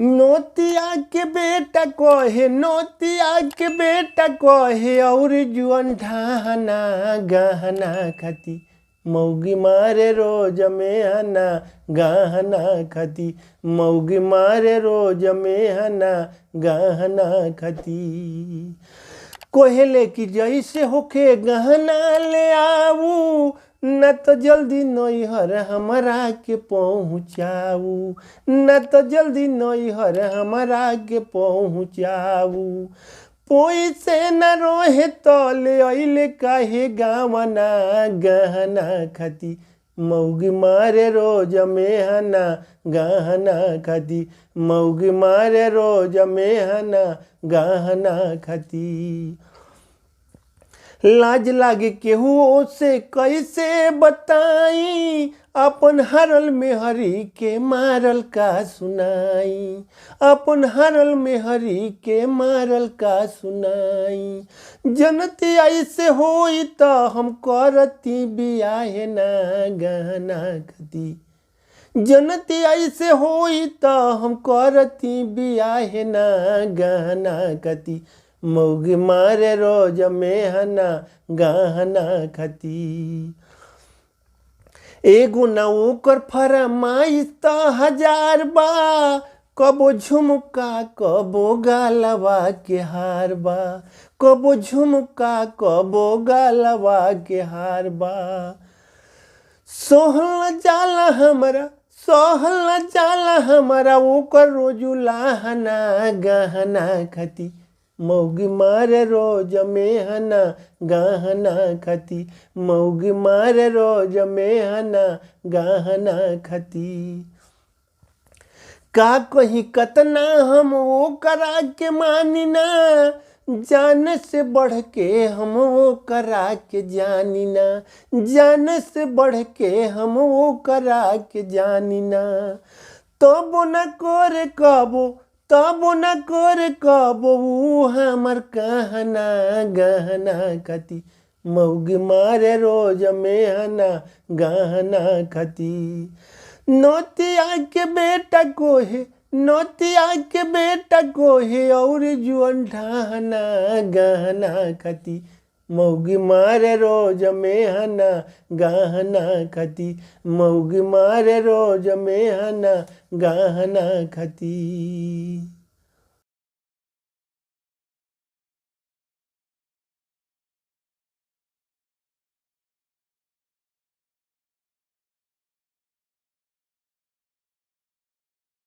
नोतिया के बेटा कहे, नोतिया के बेटा कहे, और जुअन ढाहना गहना खाती मौगी मारे रोज में हना गहना खाती, मौगी मारे रोज में हना गहना खाती। कोहले की जैसे होखे गहना ले आऊ, न तो जल्दी नैहर हमरा के पहुँचाऊ, न तो जल्दी नैहर हमरा के पहुँचाऊ। पैसे न रोहे तो ले अइले काहे गावना गहना खाती, मौगी मारे रोज में हना गहना खाती, मौगी मारे रोज में हना गहना खाती। लाज लागे केहू से कैसे बताई, अपन हरल में हरी के मारल का सुनाई, अपन हरल में हरी के मारल का सुनाई। जनती ऐसे होई तो हम करती बियाहे ना गहना खाती, जनती ऐसे होई तो हम करती बियाहे ना गहना खाती, मौगी मारे रोज में हना गहना खाती। एगो ना ओकर फरमाइश तो 1000 बा, कबो झुमका कबो गालवा के हार बा, कबो झुमका कबो गालवा के हार बा। सोहल जाला हमरा, सोहल जाला हमरा, ओकर रोजुलाहना गहना खाती, मौगी मारे रोज में हना गहना खाती, मौगी मारे रोज में हना गहना खाती। का कहीं कतना हम वो करा के मानी ना, जान से बढ़ के हम वो करा के जानी ना, जान से बढ़ के हम वो करा के जानी ना। तब न कर कबो, तब न कर कबो हमर कहना गहना खाती, मौगी मारे रोज में हना गहना खाती। नोतिया के बेटा कोहे, नोतिया के बेटा कोहे, और जुअन ढाहना गहना खाती, मौगी मारे रोज में हना गहना खाती, मौगी मारे रोज में हना गहना खाती।